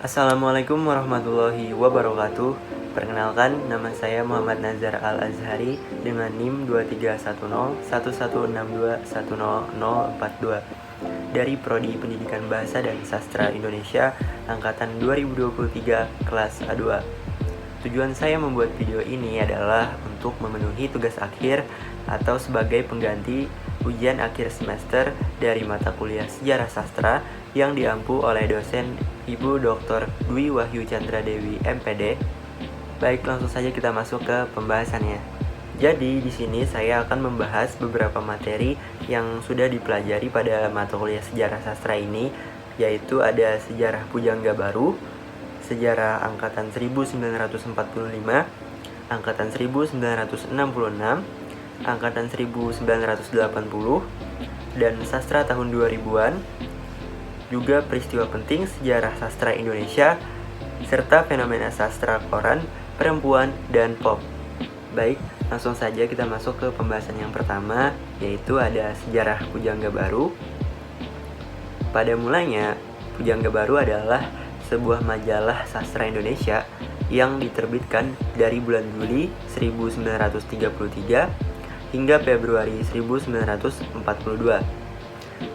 Assalamualaikum warahmatullahi wabarakatuh. Perkenalkan, nama saya Muhammad Nazar Al-Azhari dengan NIM 23101162100042 dari Prodi Pendidikan Bahasa dan Sastra Indonesia angkatan 2023 kelas A2. Tujuan saya membuat video ini adalah untuk memenuhi tugas akhir atau sebagai pengganti ujian akhir semester dari mata kuliah Sejarah Sastra yang diampu oleh dosen Ibu Dr. Dwi Wahyu Chandra Dewi MPD. Baik, langsung saja kita masuk ke pembahasannya. Jadi di sini saya akan membahas beberapa materi yang sudah dipelajari pada mata kuliah Sejarah Sastra ini, yaitu ada Sejarah Pujangga Baru, Sejarah Angkatan 1945, Angkatan 1966, Angkatan 1980, dan Sastra tahun 2000-an, juga peristiwa penting sejarah sastra Indonesia, serta fenomena sastra koran, perempuan, dan pop. Baik, langsung saja kita masuk ke pembahasan yang pertama, yaitu ada sejarah Pujangga Baru. Pada mulanya, Pujangga Baru adalah sebuah majalah sastra Indonesia yang diterbitkan dari bulan Juli 1933 hingga Februari 1942.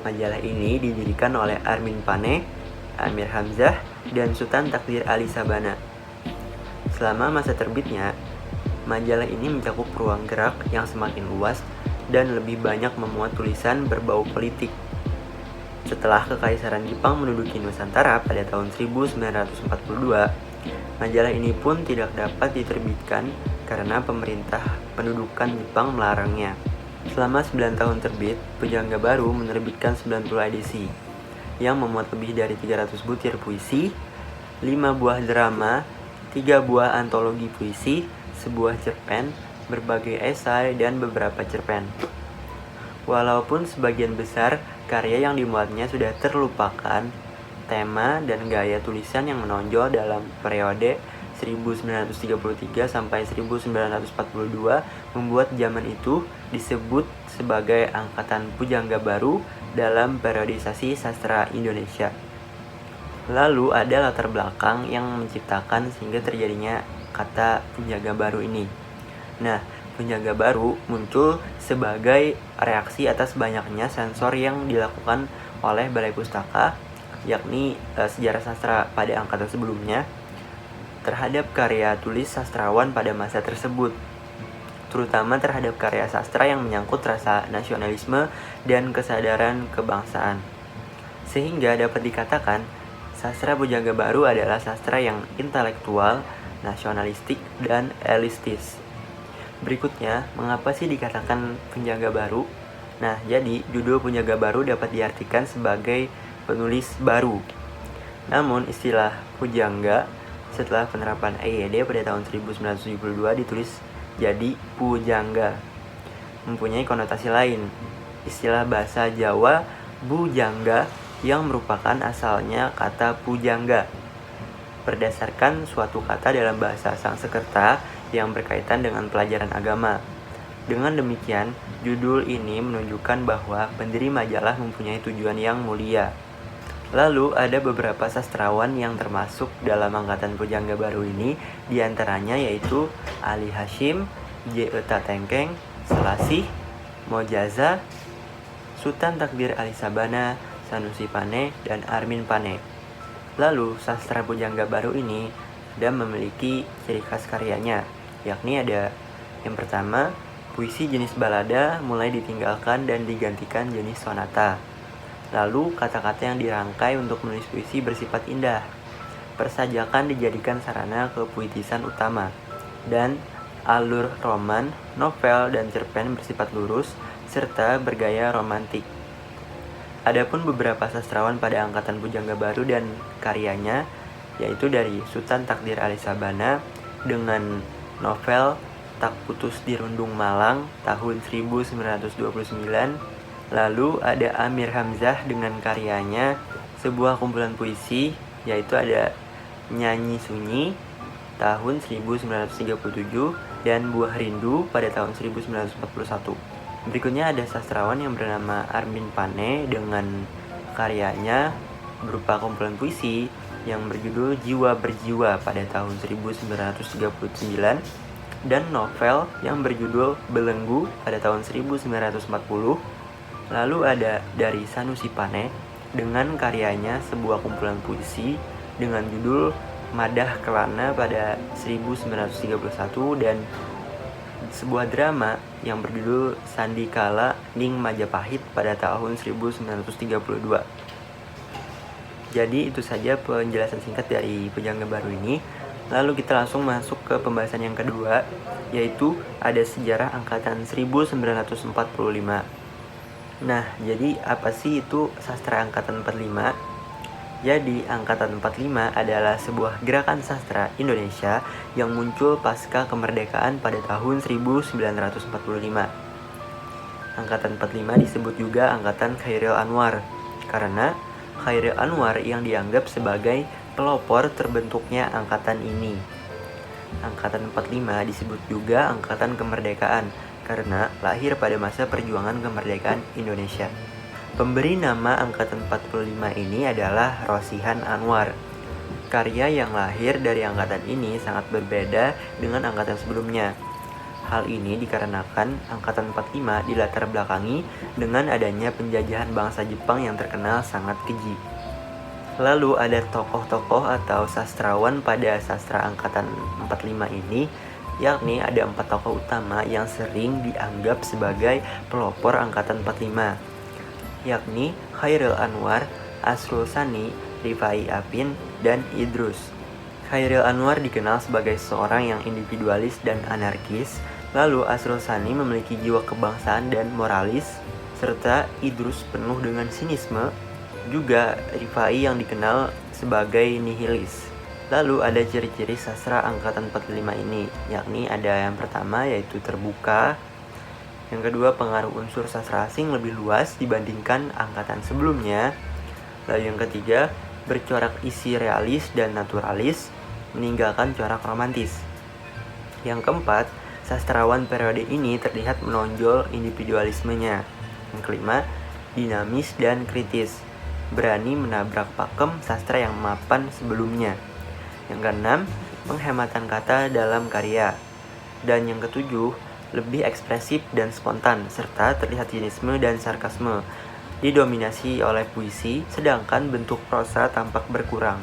Majalah ini didirikan oleh Armin Pane, Amir Hamzah, dan Sultan Takdir Ali Sabana. Selama masa terbitnya, majalah ini mencakup ruang gerak yang semakin luas dan lebih banyak memuat tulisan berbau politik. Setelah Kekaisaran Jepang menduduki Nusantara pada tahun 1942, majalah ini pun tidak dapat diterbitkan karena pemerintah pendudukan Jepang melarangnya. Selama 9 tahun terbit, Pujangga Baru menerbitkan 90 edisi yang memuat lebih dari 300 butir puisi, 5 buah drama, 3 buah antologi puisi, sebuah cerpen, berbagai esai, dan beberapa cerpen. Walaupun sebagian besar karya yang dimuatnya sudah terlupakan, tema dan gaya tulisan yang menonjol dalam periode 1933 sampai 1942 membuat zaman itu disebut sebagai Angkatan Pujangga Baru dalam periodisasi sastra Indonesia. Lalu ada latar belakang yang menciptakan sehingga terjadinya kata Pujangga Baru ini. Nah, Pujangga Baru muncul sebagai reaksi atas banyaknya sensor yang dilakukan oleh Balai Pustaka, yakni sejarah sastra pada angkatan sebelumnya, terhadap karya tulis sastrawan pada masa tersebut, terutama terhadap karya sastra yang menyangkut rasa nasionalisme dan kesadaran kebangsaan. Sehingga dapat dikatakan, sastra Pujangga Baru adalah sastra yang intelektual, nasionalistik, dan elitis. Berikutnya, mengapa sih dikatakan Pujangga Baru? Nah, jadi judul Pujangga Baru dapat diartikan sebagai penulis baru. Namun, istilah Pujangga setelah penerapan EYD pada tahun 1972 ditulis jadi Pujangga, mempunyai konotasi lain. Istilah bahasa Jawa bujangga yang merupakan asalnya kata pujangga, berdasarkan suatu kata dalam bahasa Sangsekerta yang berkaitan dengan pelajaran agama. Dengan demikian, judul ini menunjukkan bahwa pendiri majalah mempunyai tujuan yang mulia. Lalu ada beberapa sastrawan yang termasuk dalam Angkatan Pujangga Baru ini, diantaranya yaitu Ali Hashim, J. Eta Tengkeng, Selasih, Mojaza, Sultan Takdir Ali Sabana, Sanusi Pane, dan Armin Pane. Lalu sastra Pujangga Baru ini ada memiliki ciri khas karyanya, yakni ada yang pertama, puisi jenis balada mulai ditinggalkan dan digantikan jenis sonata. Lalu, kata-kata yang dirangkai untuk menulis puisi bersifat indah. Persajakan dijadikan sarana kepuitisan utama. Dan alur roman, novel, dan cerpen bersifat lurus, serta bergaya romantik. Adapun beberapa sastrawan pada Angkatan Pujangga Baru dan karyanya, yaitu dari Sultan Takdir Ali Sabana dengan novel Tak Putus di Rundung Malang tahun 1929. Lalu ada Amir Hamzah dengan karyanya sebuah kumpulan puisi, yaitu ada Nyanyi Sunyi tahun 1937 dan Buah Rindu pada tahun 1941. Berikutnya ada sastrawan yang bernama Armin Pane dengan karyanya berupa kumpulan puisi yang berjudul Jiwa Berjiwa pada tahun 1939, dan novel yang berjudul Belenggu pada tahun 1940. Lalu ada dari Sanusi Pane dengan karyanya sebuah kumpulan puisi dengan judul Madah Kelana pada 1931, dan sebuah drama yang berjudul Sandikala Ning Majapahit pada tahun 1932. Jadi itu saja penjelasan singkat dari Pujangga Baru ini. Lalu kita langsung masuk ke pembahasan yang kedua, yaitu ada sejarah angkatan 1945. Nah, jadi apa sih itu sastra angkatan 45? Jadi, angkatan 45 adalah sebuah gerakan sastra Indonesia yang muncul pasca kemerdekaan pada tahun 1945. Angkatan 45 disebut juga Angkatan Chairil Anwar karena Chairil Anwar yang dianggap sebagai pelopor terbentuknya angkatan ini. Angkatan 45 disebut juga Angkatan Kemerdekaan karena lahir pada masa perjuangan kemerdekaan Indonesia. Pemberi nama Angkatan 45 ini adalah Rosihan Anwar. Karya yang lahir dari angkatan ini sangat berbeda dengan angkatan sebelumnya. Hal ini dikarenakan Angkatan 45 dilatar belakangi dengan adanya penjajahan bangsa Jepang yang terkenal sangat keji. Lalu ada tokoh-tokoh atau sastrawan pada sastra Angkatan 45 ini, yakni ada 4 tokoh utama yang sering dianggap sebagai pelopor Angkatan 45, yakni Chairil Anwar, Asrul Sani, Rifai Apin, dan Idrus. Chairil Anwar dikenal sebagai seorang yang individualis dan anarkis, lalu Asrul Sani memiliki jiwa kebangsaan dan moralis, serta Idrus penuh dengan sinisme, juga Rifai yang dikenal sebagai nihilis. Lalu ada ciri-ciri sastra Angkatan 45 ini, yakni ada yang pertama yaitu terbuka, yang kedua pengaruh unsur sastra asing lebih luas dibandingkan angkatan sebelumnya, lalu yang ketiga bercorak isi realis dan naturalis, meninggalkan corak romantis. Yang keempat, sastrawan periode ini terlihat menonjol individualismenya. Yang kelima, dinamis dan kritis, berani menabrak pakem sastra yang mapan sebelumnya. Yang keenam, penghematan kata dalam karya. Dan yang ketujuh, lebih ekspresif dan spontan, serta terlihat sinisme dan sarkasme, didominasi oleh puisi, sedangkan bentuk prosa tampak berkurang.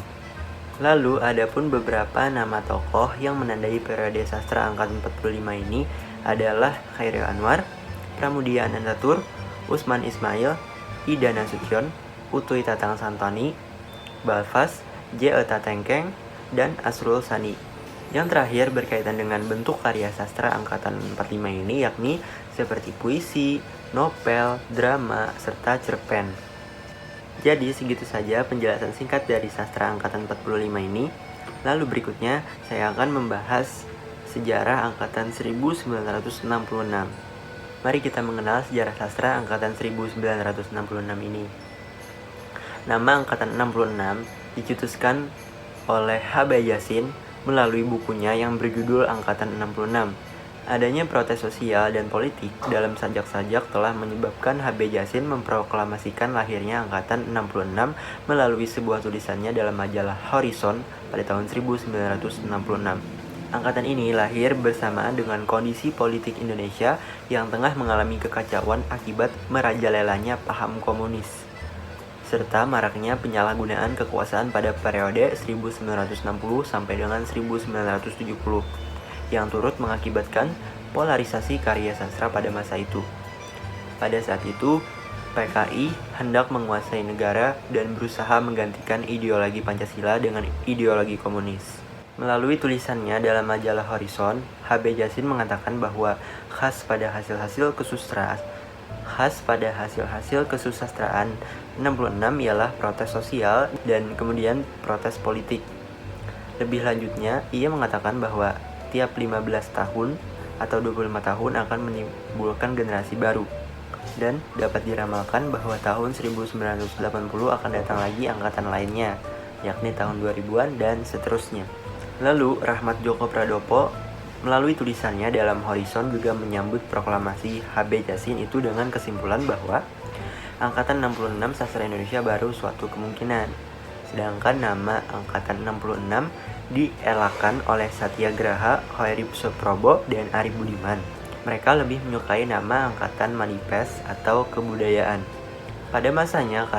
Lalu ada pun beberapa nama tokoh yang menandai periode sastra Angkatan 45 ini adalah Chairil Anwar, Pramudia Anantatur, Usman Ismail, Ida Nasution, Utuy Tatang Santoni, Balfas, J.E. Tatengkeng, dan Asrul Sani. Yang terakhir berkaitan dengan bentuk karya sastra Angkatan 45 ini, yakni seperti puisi, novel, drama, serta cerpen. Jadi segitu saja penjelasan singkat dari sastra Angkatan 45 ini. Lalu berikutnya saya akan membahas sejarah Angkatan 1966. Mari kita mengenal sejarah sastra Angkatan 1966 ini. Nama Angkatan 66 dicetuskan oleh H.B. Yasin melalui bukunya yang berjudul Angkatan 66. Adanya protes sosial dan politik dalam sajak-sajak telah menyebabkan H.B. Yasin memproklamasikan lahirnya Angkatan 66 melalui sebuah tulisannya dalam majalah Horizon pada tahun 1966. Angkatan ini lahir bersamaan dengan kondisi politik Indonesia yang tengah mengalami kekacauan akibat merajalelanya paham komunis, serta maraknya penyalahgunaan kekuasaan pada periode 1960 sampai dengan 1970 yang turut mengakibatkan polarisasi karya sastra pada masa itu. Pada saat itu, PKI hendak menguasai negara dan berusaha menggantikan ideologi Pancasila dengan ideologi komunis. Melalui tulisannya dalam majalah Horizon, H.B. Yasin mengatakan bahwa khas pada hasil-hasil kesusastraan 66 ialah protes sosial dan kemudian protes politik. Lebih lanjutnya, ia mengatakan bahwa tiap 15 tahun atau 25 tahun akan menimbulkan generasi baru, dan dapat diramalkan bahwa tahun 1980 akan datang lagi angkatan lainnya, yakni tahun 2000-an dan seterusnya. Lalu Rahmat Djoko Pradopo melalui tulisannya dalam Horizon juga menyambut proklamasi H.B. Yasin itu dengan kesimpulan bahwa Angkatan 66 sastra Indonesia baru suatu kemungkinan. sedangkan nama Angkatan 66 dielakkan oleh Satyagraha, Hoeri Suprobo, dan Ari Budiman. Mereka lebih menyukai nama Angkatan Manifest atau Kebudayaan. Pada masanya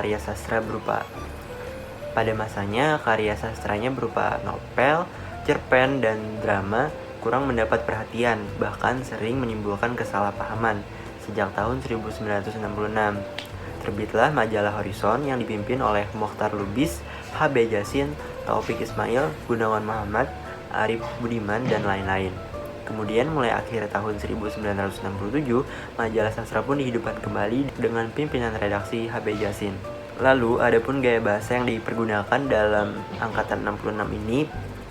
karya sastranya berupa novel, cerpen, dan drama kurang mendapat perhatian, bahkan sering menimbulkan kesalahpahaman. Sejak tahun 1966, terbitlah majalah Horizon yang dipimpin oleh Mokhtar Lubis, H.B. Jassin, Taufik Ismail, Gunawan Muhammad, Arif Budiman, dan lain-lain. Kemudian mulai akhir tahun 1967, majalah sastra pun dihidupkan kembali dengan pimpinan redaksi H.B. Jassin. Lalu, adapun gaya bahasa yang dipergunakan dalam Angkatan 66 ini,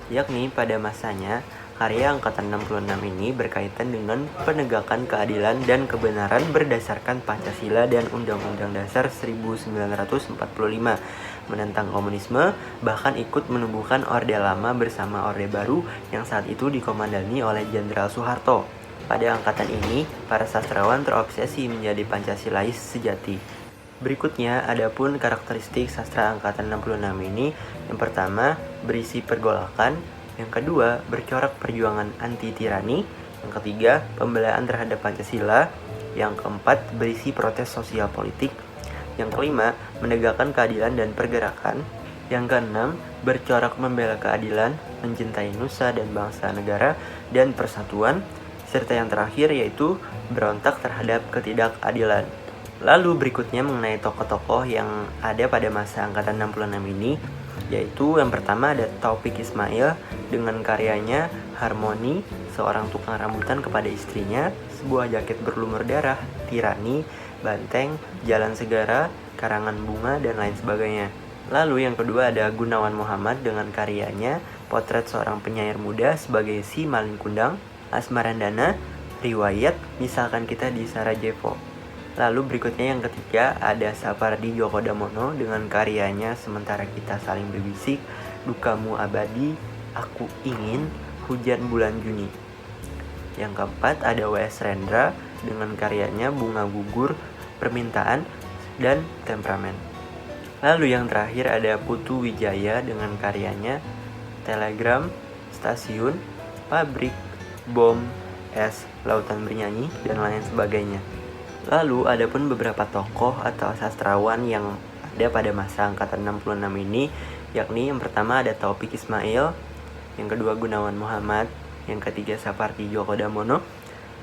yakni pada masanya, karya Angkatan 66 ini berkaitan dengan penegakan keadilan dan kebenaran berdasarkan Pancasila dan Undang-Undang Dasar 1945, menentang komunisme, bahkan ikut menumbuhkan Orde Lama bersama Orde Baru yang saat itu dikomandani oleh Jenderal Soeharto. Pada angkatan ini, para sastrawan terobsesi menjadi Pancasilais sejati. Berikutnya, adapun karakteristik sastra Angkatan 66 ini, yang pertama, berisi pergolakan, yang kedua, bercorak perjuangan anti-tirani, yang ketiga, pembelaan terhadap Pancasila, yang keempat, berisi protes sosial politik, yang kelima, menegakkan keadilan dan pergerakan, yang keenam, bercorak membela keadilan, mencintai nusa dan bangsa negara, dan persatuan, serta yang terakhir yaitu berontak terhadap ketidakadilan. Lalu berikutnya mengenai tokoh-tokoh yang ada pada masa Angkatan 66 ini, yaitu yang pertama ada Taufik Ismail dengan karyanya Harmoni, seorang tukang rambutan kepada istrinya, sebuah jaket berlumur darah, Tirani, Banteng, Jalan Segara, Karangan Bunga, dan lain sebagainya. Lalu yang kedua ada Gunawan Muhammad dengan karyanya Potret Seorang Penyair Muda sebagai Si Malin Kundang, Asmarandana, riwayat Misalkan Kita di Sarajevo. Lalu berikutnya yang ketiga ada Sapardi Djoko Damono dengan karyanya Sementara Kita Saling Berbisik, Dukamu Abadi, Aku Ingin, Hujan Bulan Juni. Yang keempat ada W.S. Rendra dengan karyanya Bunga Gugur, Permintaan, dan Temperamen. Lalu yang terakhir ada Putu Wijaya dengan karyanya Telegram, Stasiun, Pabrik, Bom, Es, Lautan Bernyanyi, dan lain sebagainya. Lalu adapun beberapa tokoh atau sastrawan yang ada pada masa Angkatan 66 ini, yakni yang pertama ada Taufik Ismail, yang kedua Gunawan Muhammad, yang ketiga Sapardi Djoko Damono,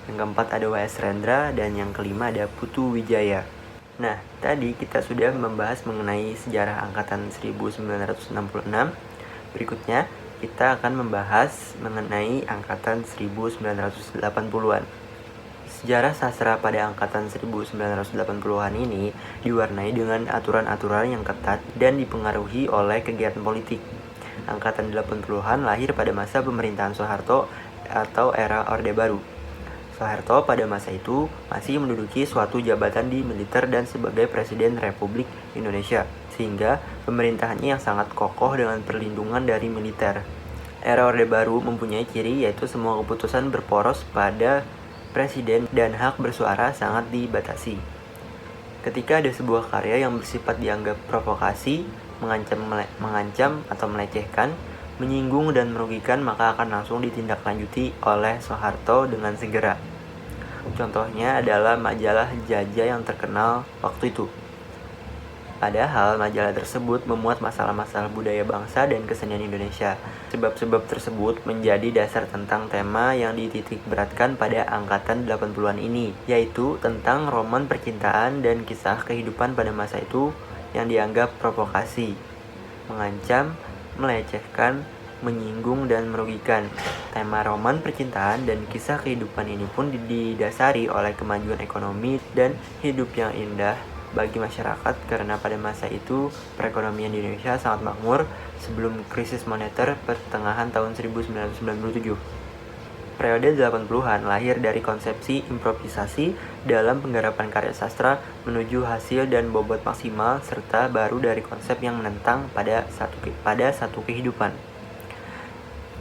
yang keempat ada W.S. Rendra, dan yang kelima ada Putu Wijaya. Nah, tadi kita sudah membahas mengenai sejarah Angkatan 1966. Berikutnya, kita akan membahas mengenai Angkatan 1980-an. Sejarah sastra pada Angkatan 1980-an ini diwarnai dengan aturan-aturan yang ketat dan dipengaruhi oleh kegiatan politik. Angkatan 80-an lahir pada masa pemerintahan Soeharto atau era Orde Baru. Soeharto pada masa itu masih menduduki suatu jabatan di militer dan sebagai Presiden Republik Indonesia, sehingga pemerintahannya yang sangat kokoh dengan perlindungan dari militer. Era Orde Baru mempunyai ciri yaitu semua keputusan berporos pada Presiden dan hak bersuara sangat dibatasi. Ketika ada sebuah karya yang bersifat dianggap provokasi, mengancam atau melecehkan, menyinggung dan merugikan, maka akan langsung ditindaklanjuti oleh Soeharto dengan segera. Contohnya adalah majalah Jajah yang terkenal waktu itu. Padahal majalah tersebut memuat masalah-masalah budaya bangsa dan kesenian Indonesia. Sebab-sebab tersebut menjadi dasar tentang tema yang dititik beratkan pada Angkatan 80-an ini, yaitu tentang roman percintaan dan kisah kehidupan pada masa itu yang dianggap provokasi, mengancam, melecehkan, menyinggung, dan merugikan. Tema roman percintaan dan kisah kehidupan ini pun didasari oleh kemajuan ekonomi dan hidup yang indah bagi masyarakat karena pada masa itu perekonomian di Indonesia sangat makmur sebelum krisis moneter pertengahan tahun 1997. Periode 80-an lahir dari konsepsi improvisasi dalam penggarapan karya sastra menuju hasil dan bobot maksimal serta baru dari konsep yang menentang pada satu kehidupan.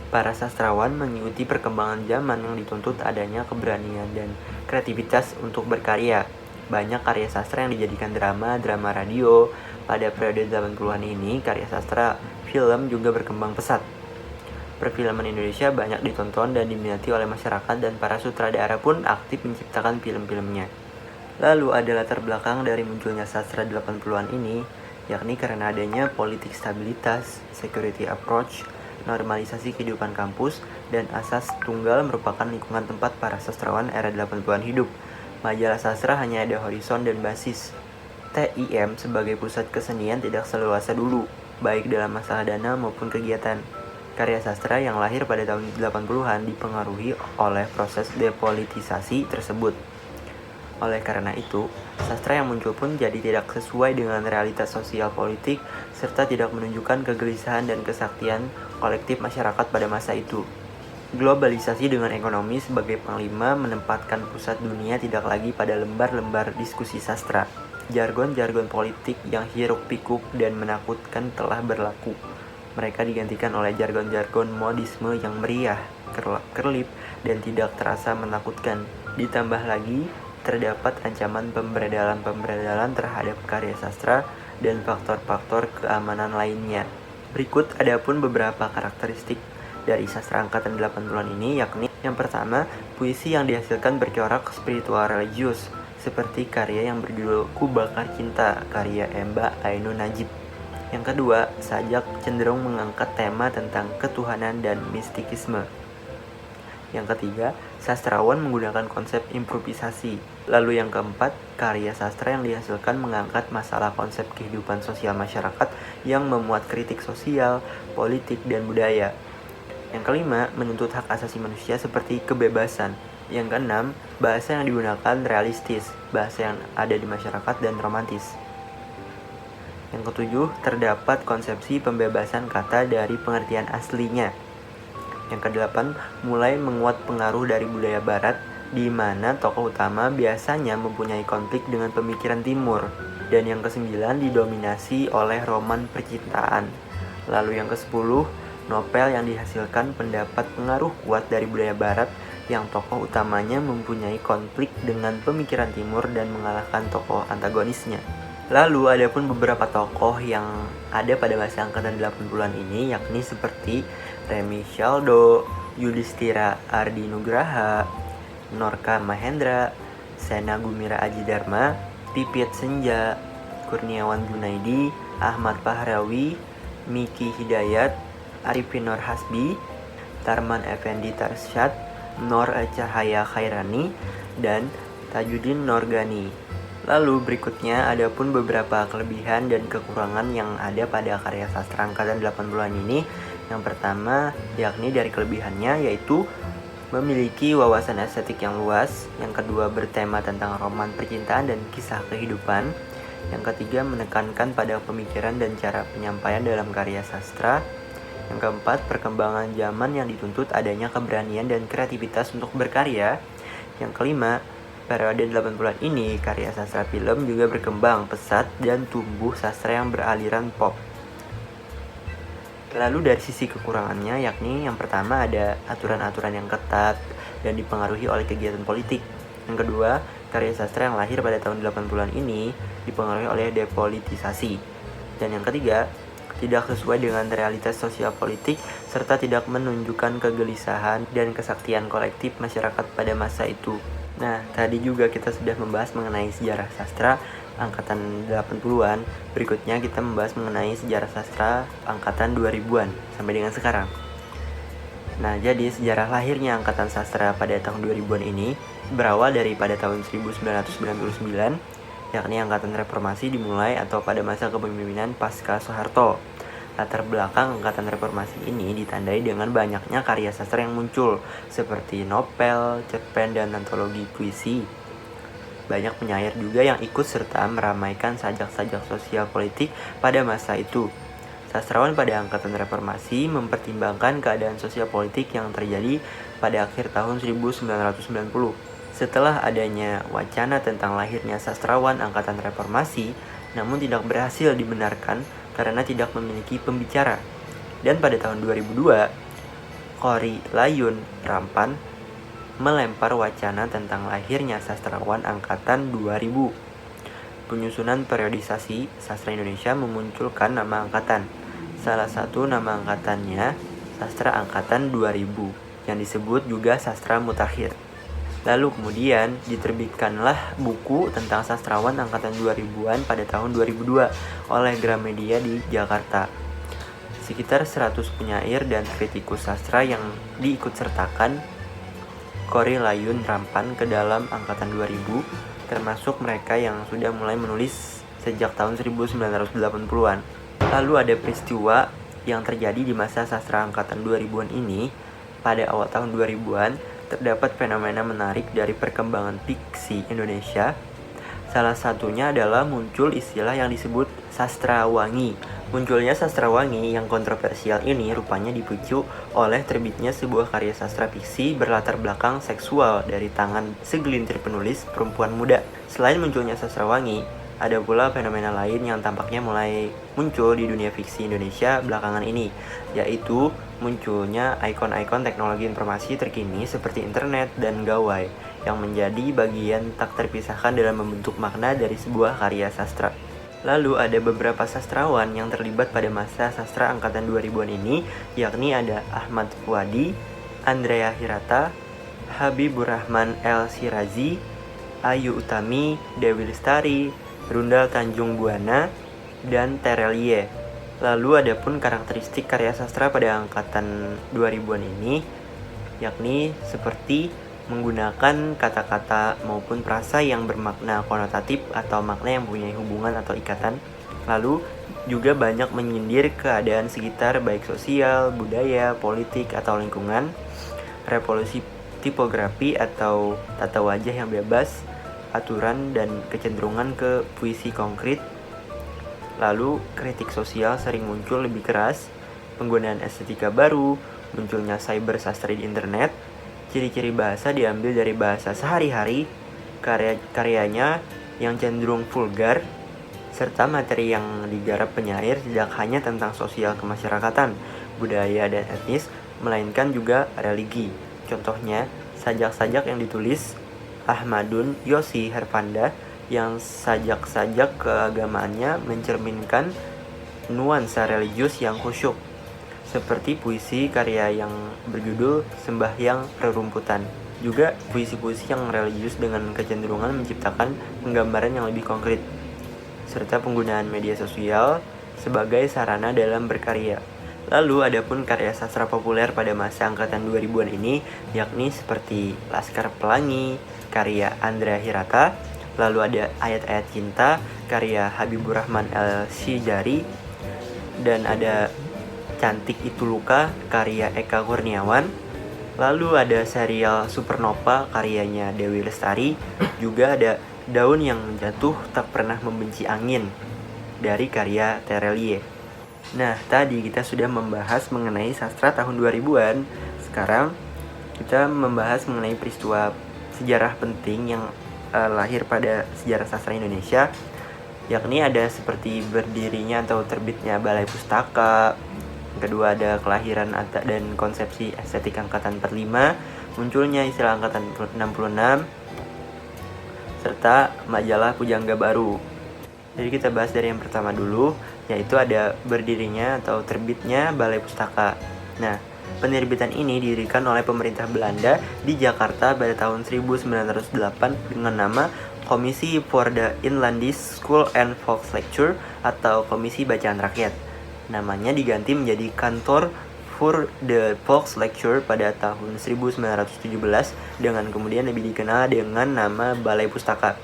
Para sastrawan mengikuti perkembangan zaman yang dituntut adanya keberanian dan kreativitas untuk berkarya. banyak karya sastra yang dijadikan drama radio. Pada periode 80-an ini, karya sastra film juga berkembang pesat. Perfilman Indonesia banyak ditonton dan diminati oleh masyarakat dan para sutradara pun aktif menciptakan film-filmnya. Lalu ada latar belakang dari munculnya sastra 80-an ini, yakni karena adanya politik stabilitas, security approach, normalisasi kehidupan kampus, dan asas tunggal merupakan lingkungan tempat para sastrawan era 80-an hidup. Majalah sastra hanya ada horizon dan basis. TIM sebagai pusat kesenian tidak seleluasa dulu, baik dalam masalah dana maupun kegiatan. Karya sastra yang lahir pada tahun 80-an dipengaruhi oleh proses depolitisasi tersebut. Oleh karena itu, sastra yang muncul pun jadi tidak sesuai dengan realitas sosial politik serta tidak menunjukkan kegelisahan dan kesaktian kolektif masyarakat pada masa itu. Globalisasi dengan ekonomi sebagai panglima menempatkan pusat dunia tidak lagi pada lembar-lembar diskusi sastra. Jargon-jargon politik yang hiruk-pikuk dan menakutkan telah berlaku. Mereka digantikan oleh jargon-jargon modisme yang meriah, kerlip, dan tidak terasa menakutkan. Ditambah lagi, terdapat ancaman pemberedalan terhadap karya sastra dan faktor-faktor keamanan lainnya. Berikut adapun beberapa karakteristik dari sastra angkatan 80-an ini, yakni yang pertama, puisi yang dihasilkan bercorak spiritual religius, seperti karya yang berjudul Ku Bakar Cinta, karya Emba Ainun Najib. Yang kedua, sajak cenderung mengangkat tema tentang ketuhanan dan mistikisme. Yang ketiga, sastrawan menggunakan konsep improvisasi. Lalu yang keempat, karya sastra yang dihasilkan mengangkat masalah konsep kehidupan sosial masyarakat yang memuat kritik sosial, politik, dan budaya. Yang kelima, menuntut hak asasi manusia seperti kebebasan. Yang keenam, bahasa yang digunakan realistis, bahasa yang ada di masyarakat dan romantis. Yang ketujuh, terdapat konsepsi pembebasan kata dari pengertian aslinya. Yang kedelapan, mulai menguat pengaruh dari budaya barat, di mana tokoh utama biasanya mempunyai konflik dengan pemikiran timur. Dan yang kesembilan, didominasi oleh roman percintaan. Lalu yang kesepuluh, novel yang dihasilkan pendapat pengaruh kuat dari budaya barat, yang tokoh utamanya mempunyai konflik dengan pemikiran timur dan mengalahkan tokoh antagonisnya. Lalu ada pun beberapa tokoh yang ada pada masa angkatan 80-an ini, yakni seperti Remy Shaldo, Yudhistira Ardi Nugraha, Norka Mahendra, Sena Gumira Aji Dharma, Pipit Senja, Kurniawan Junaidi, Ahmad Fahrawi, Miki Hidayat, Arifin Nur Hasbi, Tarman Effendi Tarsyad, Nur Cahaya Khairani, dan Tajuddin Norgani. Lalu berikutnya ada pun beberapa kelebihan dan kekurangan yang ada pada karya sastra angkatan 80-an ini. Yang pertama, yakni dari kelebihannya yaitu memiliki wawasan estetik yang luas. Yang kedua, bertema tentang roman percintaan dan kisah kehidupan. Yang ketiga, menekankan pada pemikiran dan cara penyampaian dalam karya sastra. Yang keempat, perkembangan zaman yang dituntut adanya keberanian dan kreativitas untuk berkarya. Yang kelima, periode 80-an ini, karya sastra film juga berkembang pesat dan tumbuh sastra yang beraliran pop. Lalu dari sisi kekurangannya, yakni yang pertama ada aturan-aturan yang ketat dan dipengaruhi oleh kegiatan politik. Yang kedua, karya sastra yang lahir pada tahun 80-an ini dipengaruhi oleh depolitisasi. Dan yang ketiga, tidak sesuai dengan realitas sosial politik serta tidak menunjukkan kegelisahan dan kesaktian kolektif masyarakat pada masa itu. Nah, tadi juga kita sudah membahas mengenai sejarah sastra angkatan 80-an. Berikutnya kita membahas mengenai sejarah sastra angkatan 2000-an sampai dengan sekarang. Nah, jadi sejarah lahirnya angkatan sastra pada tahun 2000-an ini berawal dari pada tahun 1999, yakni angkatan reformasi dimulai atau pada masa kepemimpinan pasca Soeharto. Latar belakang angkatan reformasi ini ditandai dengan banyaknya karya sastra yang muncul, seperti novel, cerpen, dan antologi puisi. Banyak penyair juga yang ikut serta meramaikan sajak-sajak sosial politik pada masa itu. Sastrawan pada angkatan reformasi mempertimbangkan keadaan sosial politik yang terjadi pada akhir tahun 1990. Setelah adanya wacana tentang lahirnya sastrawan angkatan reformasi, namun tidak berhasil dibenarkan karena tidak memiliki pembicara. Dan pada tahun 2002, Korrie Layun Rampan melempar wacana tentang lahirnya sastrawan angkatan 2000. Penyusunan periodisasi sastra Indonesia memunculkan nama angkatan. Salah satu nama angkatannya sastra angkatan 2000 yang disebut juga sastra mutakhir. Lalu kemudian diterbitkanlah buku tentang sastrawan angkatan 2000-an pada tahun 2002 oleh Gramedia di Jakarta. Sekitar 100 penyair dan kritikus sastra yang diikutsertakan Korrie Layun Rampan ke dalam angkatan 2000, termasuk mereka yang sudah mulai menulis sejak tahun 1980-an. Lalu ada peristiwa yang terjadi di masa sastra angkatan 2000-an ini. Pada awal tahun 2000-an, terdapat fenomena menarik dari perkembangan fiksi Indonesia. Salah satunya adalah muncul istilah yang disebut sastrawangi. Munculnya sastrawangi yang kontroversial ini rupanya dipicu oleh terbitnya sebuah karya sastra fiksi berlatar belakang seksual dari tangan segelintir penulis perempuan muda. Selain munculnya sastrawangi, ada pula fenomena lain yang tampaknya mulai muncul di dunia fiksi Indonesia belakangan ini, yaitu munculnya ikon-ikon teknologi informasi terkini seperti internet dan gawai yang menjadi bagian tak terpisahkan dalam membentuk makna dari sebuah karya sastra. Lalu ada beberapa sastrawan yang terlibat pada masa sastra angkatan 2000-an ini, yakni ada Ahmad Fuadi, Andrea Hirata, Habibur Rahman El Shirazi, Ayu Utami, Dewi Lestari, Rundal Tanjung Buana, dan Terelie. Lalu ada pun karakteristik karya sastra pada angkatan 2000-an ini, yakni seperti menggunakan kata-kata maupun frasa yang bermakna konotatif atau makna yang punya hubungan atau ikatan. Lalu juga banyak menyindir keadaan sekitar baik sosial, budaya, politik, atau lingkungan, revolusi tipografi atau tata wajah yang bebas, aturan dan kecenderungan ke puisi konkret. Lalu kritik sosial sering muncul lebih keras, penggunaan estetika baru, munculnya cyber sastra di internet, ciri-ciri bahasa diambil dari bahasa sehari-hari, karyanya yang cenderung vulgar, serta materi yang digarap penyair tidak hanya tentang sosial kemasyarakatan, budaya dan etnis, melainkan juga religi. Contohnya, sajak-sajak yang ditulis Ahmadun Yosi Herpanda yang sajak-sajak keagamaannya mencerminkan nuansa religius yang khusyuk, seperti puisi karya yang berjudul Sembahyang Rerumputan. Juga puisi-puisi yang religius dengan kecenderungan menciptakan penggambaran yang lebih konkret, serta penggunaan media sosial sebagai sarana dalam berkarya. Lalu ada pun karya sastra populer pada masa angkatan 2000-an ini, yakni seperti Laskar Pelangi, karya Andrea Hirata, lalu ada Ayat-Ayat Cinta, karya Habibur Rahman El Shijari, dan ada Cantik Itu Luka, karya Eka Kurniawan, lalu ada serial Supernova, karyanya Dewi Lestari, juga ada Daun Yang Jatuh Tak Pernah Membenci Angin, dari karya Terelie. Nah, tadi kita sudah membahas mengenai sastra tahun 2000-an. Sekarang kita membahas mengenai peristiwa sejarah penting yang lahir pada sejarah sastra Indonesia, yakni ada seperti berdirinya atau terbitnya Balai Pustaka. Kedua ada kelahiran dan konsepsi estetik angkatan 45, munculnya istilah angkatan 66, serta majalah Pujangga Baru. Jadi kita bahas dari yang pertama dulu, yaitu ada berdirinya atau terbitnya Balai Pustaka. Nah, penerbitan ini didirikan oleh pemerintah Belanda di Jakarta pada tahun 1908 dengan nama Komisi for the Inlandise School and Volkslecture atau Komisi Bacaan Rakyat. Namanya diganti menjadi Kantor for the Volkslecture pada tahun 1917 dengan kemudian lebih dikenal dengan nama Balai Pustaka.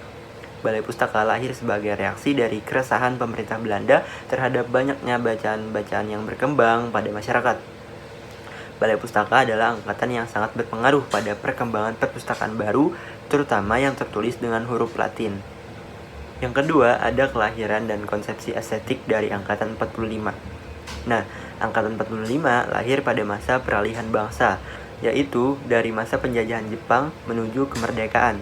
Balai Pustaka lahir sebagai reaksi dari keresahan pemerintah Belanda terhadap banyaknya bacaan-bacaan yang berkembang pada masyarakat. Balai Pustaka adalah angkatan yang sangat berpengaruh pada perkembangan perpustakaan baru, terutama yang tertulis dengan huruf Latin. Yang kedua, ada kelahiran dan konsepsi estetik dari angkatan 45. Nah, angkatan 45 lahir pada masa peralihan bangsa, yaitu dari masa penjajahan Jepang menuju kemerdekaan.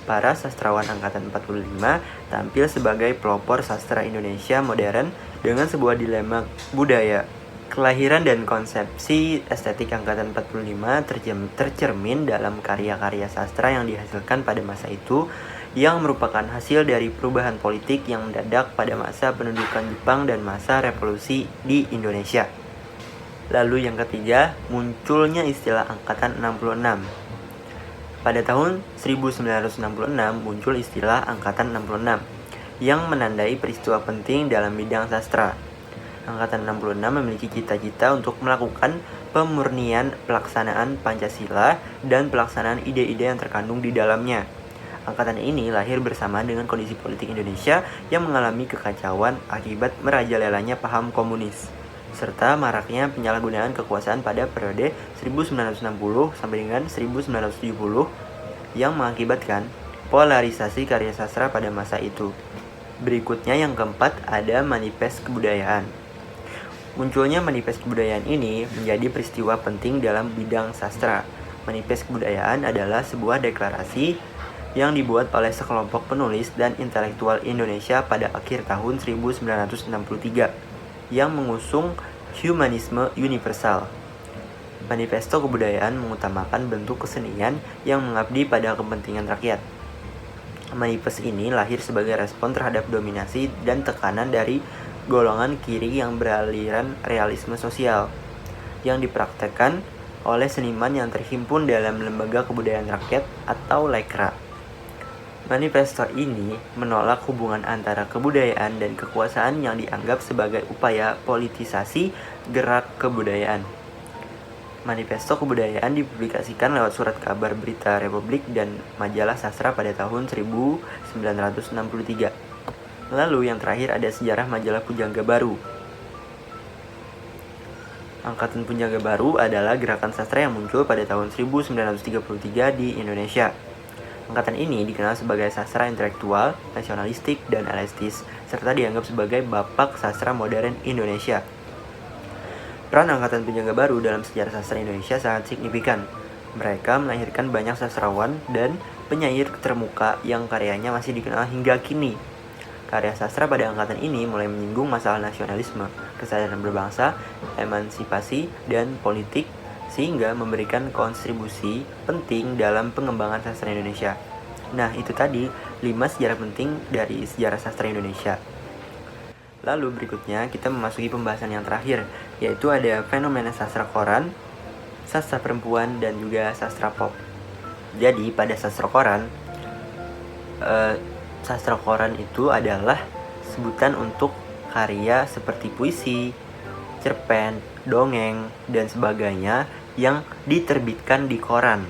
Para sastrawan angkatan 45 tampil sebagai pelopor sastra Indonesia modern dengan sebuah dilema budaya. Kelahiran dan konsepsi estetik angkatan 45 tercermin dalam karya-karya sastra yang dihasilkan pada masa itu, yang merupakan hasil dari perubahan politik yang mendadak pada masa pendudukan Jepang dan masa revolusi di Indonesia. Lalu yang ketiga, munculnya istilah angkatan 66. Pada tahun 1966 muncul istilah angkatan 66 yang menandai peristiwa penting dalam bidang sastra. Angkatan 66 memiliki cita-cita untuk melakukan pemurnian pelaksanaan Pancasila dan pelaksanaan ide-ide yang terkandung di dalamnya. Angkatan ini lahir bersamaan dengan kondisi politik Indonesia yang mengalami kekacauan akibat merajalelanya paham komunis, serta maraknya penyalahgunaan kekuasaan pada periode 1960 sampai dengan 1970 yang mengakibatkan polarisasi karya sastra pada masa itu. Berikutnya yang keempat ada manifest kebudayaan. Munculnya manifest kebudayaan ini menjadi peristiwa penting dalam bidang sastra. Manifest kebudayaan adalah sebuah deklarasi yang dibuat oleh sekelompok penulis dan intelektual Indonesia pada akhir tahun 1963 yang mengusung humanisme universal. Manifesto kebudayaan mengutamakan bentuk kesenian yang mengabdi pada kepentingan rakyat. Manifest ini lahir sebagai respon terhadap dominasi dan tekanan dari golongan kiri yang beraliran realisme sosial yang dipraktekkan oleh seniman yang terhimpun dalam Lembaga Kebudayaan Rakyat atau Lekra. Manifesto ini menolak hubungan antara kebudayaan dan kekuasaan yang dianggap sebagai upaya politisasi gerak kebudayaan. Manifesto kebudayaan dipublikasikan lewat surat kabar Berita Republik dan majalah sastra pada tahun 1963. Lalu yang terakhir ada sejarah majalah Pujangga Baru. Angkatan Pujangga Baru adalah gerakan sastra yang muncul pada tahun 1933 di Indonesia. Angkatan ini dikenal sebagai sastra intelektual, nasionalistik, dan elitis, serta dianggap sebagai bapak sastra modern Indonesia. Peran Angkatan Pujangga Baru dalam sejarah sastra Indonesia sangat signifikan. Mereka melahirkan banyak sastrawan dan penyair termuka yang karyanya masih dikenal hingga kini. Karya sastra pada angkatan ini mulai menyinggung masalah nasionalisme, kesadaran berbangsa, emansipasi, dan politik, sehingga memberikan kontribusi penting dalam pengembangan sastra Indonesia. Nah, itu tadi 5 sejarah penting dari sejarah sastra Indonesia. Lalu berikutnya kita memasuki pembahasan yang terakhir, yaitu ada fenomena sastra koran, sastra perempuan, dan juga sastra pop. Jadi pada sastra koran, sastra koran itu adalah sebutan untuk karya seperti puisi, cerpen, dongeng, dan sebagainya yang diterbitkan di koran.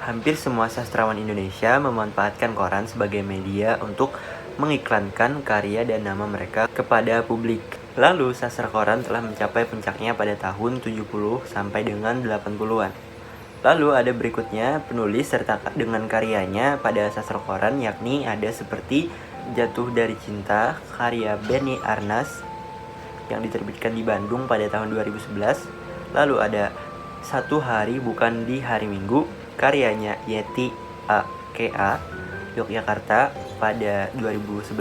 Hampir semua sastrawan Indonesia memanfaatkan koran sebagai media untuk mengiklankan karya dan nama mereka kepada publik. Lalu sastra koran telah mencapai puncaknya pada tahun 70 sampai dengan 80-an. Lalu ada berikutnya penulis serta dengan karyanya pada sastra koran, yakni ada seperti Jatuh dari Cinta karya Benny Arnas yang diterbitkan di Bandung pada tahun 2011. Lalu ada Satu Hari Bukan di Hari Minggu karyanya Yeti A.K.A. Yogyakarta pada 2011.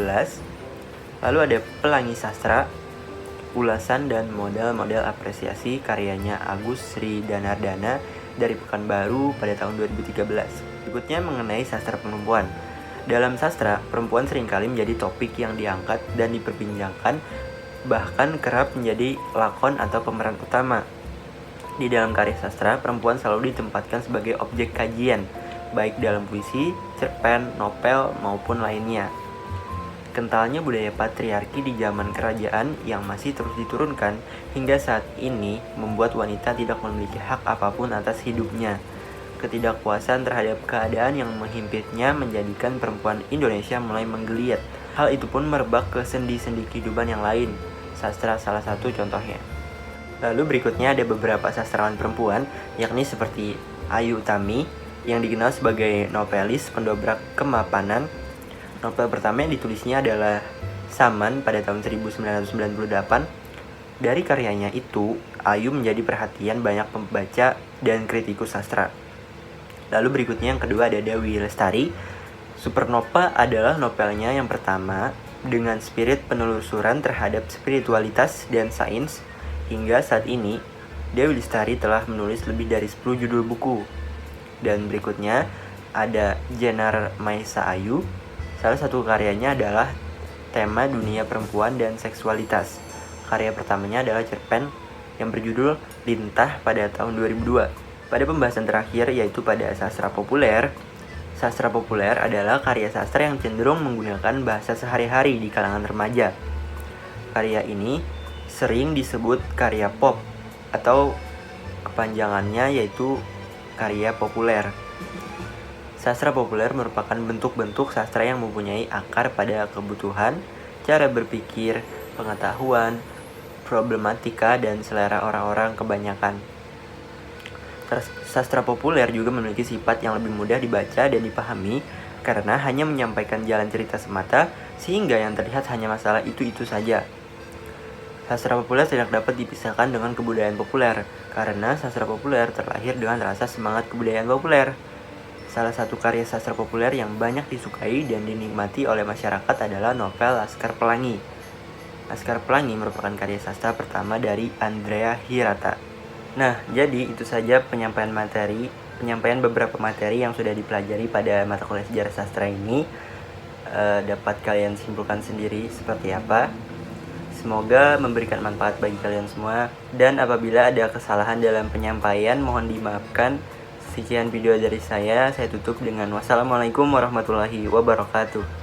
Lalu ada Pelangi Sastra, ulasan dan model-model apresiasi karyanya Agus Sri Danardana dari Pekanbaru pada tahun 2013. Berikutnya mengenai sastra perempuan. Dalam sastra, perempuan seringkali menjadi topik yang diangkat dan diperbincangkan, bahkan kerap menjadi lakon atau pemeran utama. Di dalam karya sastra, perempuan selalu ditempatkan sebagai objek kajian, baik dalam puisi, cerpen, novel, maupun lainnya. Kentalnya budaya patriarki di zaman kerajaan yang masih terus diturunkan hingga saat ini membuat wanita tidak memiliki hak apapun atas hidupnya. Ketidakpuasan terhadap keadaan yang menghimpitnya menjadikan perempuan Indonesia mulai menggeliat. Hal itu pun merebak ke sendi-sendi kehidupan yang lain. Sastra salah satu contohnya. Lalu berikutnya ada beberapa sastrawan perempuan, yakni seperti Ayu Utami yang dikenal sebagai novelis pendobrak kemapanan. Novel pertama yang ditulisnya adalah Saman pada tahun 1998. Dari karyanya itu, Ayu menjadi perhatian banyak pembaca dan kritikus sastra. Lalu berikutnya yang kedua ada Dewi Lestari. Supernova adalah novelnya yang pertama dengan spirit penelusuran terhadap spiritualitas dan sains Hingga saat ini, Dewi Lestari telah menulis lebih dari 10 judul buku. Dan berikutnya ada Jenar Maesa Ayu. Salah satu karyanya adalah tema dunia perempuan dan seksualitas. Karya pertamanya adalah cerpen yang berjudul Lintah pada tahun 2002. Pada pembahasan terakhir, yaitu pada sastra populer. Sastra populer adalah karya sastra yang cenderung menggunakan bahasa sehari-hari di kalangan remaja. Karya ini sering disebut karya pop atau kepanjangannya yaitu karya populer. Sastra populer merupakan bentuk-bentuk sastra yang mempunyai akar pada kebutuhan, cara berpikir, pengetahuan, problematika, dan selera orang-orang kebanyakan. Sastra populer juga memiliki sifat yang lebih mudah dibaca dan dipahami karena hanya menyampaikan jalan cerita semata, sehingga yang terlihat hanya masalah itu-itu saja. Sastra populer tidak dapat dipisahkan dengan kebudayaan populer, karena sastra populer terlahir dengan rasa semangat kebudayaan populer. Salah satu karya sastra populer yang banyak disukai dan dinikmati oleh masyarakat adalah novel Laskar Pelangi. Laskar Pelangi merupakan karya sastra pertama dari Andrea Hirata. Nah, jadi itu saja penyampaian beberapa materi yang sudah dipelajari pada mata kuliah sejarah sastra ini. Dapat kalian simpulkan sendiri seperti apa. Semoga memberikan manfaat bagi kalian semua. Dan apabila ada kesalahan dalam penyampaian, mohon dimaafkan. Sekian video dari saya tutup dengan wassalamualaikum warahmatullahi wabarakatuh.